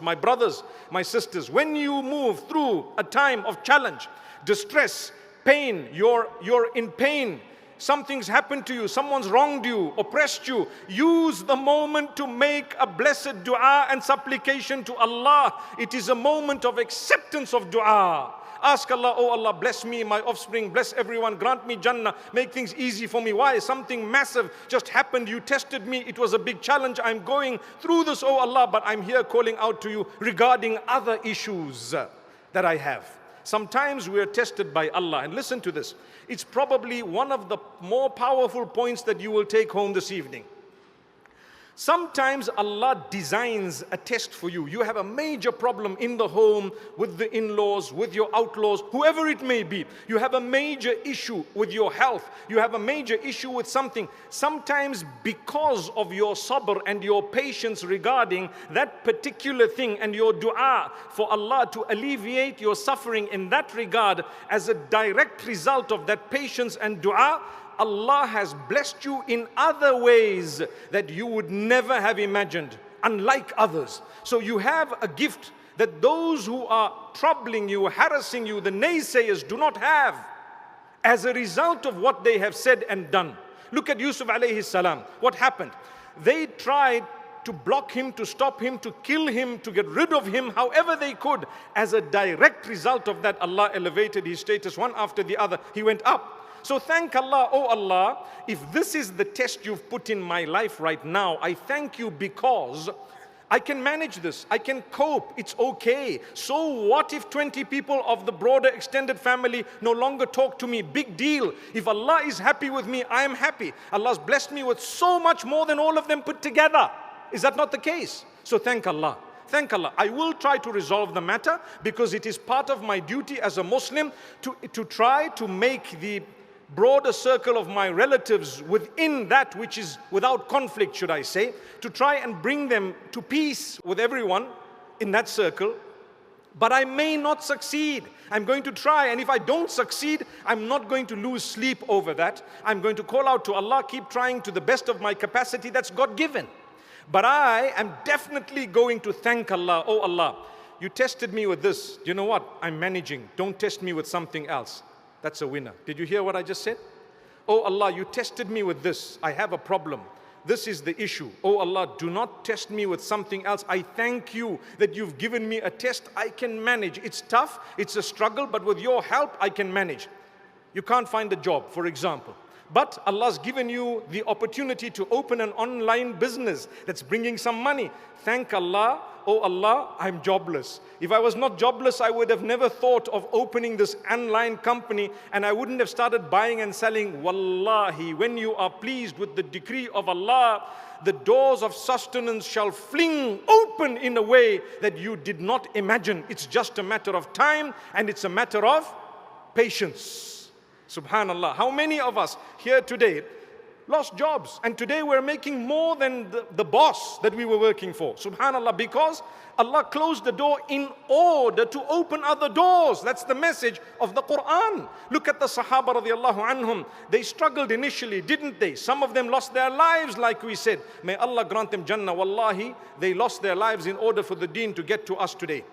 My brothers, my sisters, when you move through a time of challenge, distress, pain, you're in pain, something's happened to you, someone's wronged you, oppressed you, use the moment to make a blessed dua and supplication to Allah. It is a moment of acceptance of dua. Ask Allah, oh Allah, bless me, my offspring, bless everyone, grant me Jannah, make things easy for me. Why? Something massive just happened. You tested me. It was a big challenge. I'm going through this, oh Allah, but I'm here calling out to you regarding other issues that I have. Sometimes we are tested by Allah. And listen to this. It's probably one of the more powerful points that you will take home this evening. Sometimes Allah designs a test for you. You have a major problem in the home, with the in-laws, with your outlaws, whoever it may be. You have a major issue with your health. You have a major issue with something. Sometimes because of your sabr and your patience regarding that particular thing and your dua for Allah to alleviate your suffering in that regard, as a direct result of that patience and dua, Allah has blessed you in other ways that you would never have imagined, unlike others. So you have a gift that those who are troubling you, harassing you, the naysayers do not have, as a result of what they have said and done. Look at Yusuf alayhi salam. What happened? They tried to block him, to stop him, to kill him, to get rid of him, however they could. As a direct result of that, Allah elevated his status one after the other. He went up. So thank Allah, oh Allah, if this is the test you've put in my life right now, I thank you because I can manage this, I can cope, it's okay. So what if 20 people of the broader extended family no longer talk to me? Big deal. If Allah is happy with me, I am happy. Allah's blessed me with so much more than all of them put together. Is that not the case? So thank Allah. Thank Allah. I will try to resolve the matter because it is part of my duty as a Muslim to try to make the broader circle of my relatives within that which is without conflict, should I say, to try and bring them to peace with everyone in that circle. But I may not succeed. I'm going to try, and if I don't succeed, I'm not going to lose sleep over that. I'm going to call out to Allah, keep trying to the best of my capacity that's God-given. But I am definitely going to thank Allah. Oh Allah, you tested me with this. You know what? I'm managing. Don't test me with something else. That's a winner. Did you hear what I just said? Oh Allah, you tested me with this. I have a problem. This is the issue. Oh Allah, do not test me with something else. I thank you that you've given me a test I can manage. It's tough, it's a struggle, but with your help, I can manage. You can't find a job, for example. But Allah's given you the opportunity to open an online business that's bringing some money. Thank Allah. Oh Allah, I'm jobless. If I was not jobless, I would have never thought of opening this online company, and I wouldn't have started buying and selling. Wallahi, when you are pleased with the decree of Allah, the doors of sustenance shall fling open in a way that you did not imagine. It's just a matter of time, and it's a matter of patience. Subhanallah. How many of us here today lost jobs, and today we're making more than the boss that we were working for? Subhanallah, because Allah closed the door in order to open other doors. That's the message of the Quran. Look at the Sahaba radiallahu anhum. They struggled initially, didn't they? Some of them lost their lives, like we said. May Allah grant them Jannah. Wallahi, they lost their lives in order for the deen to get to us today.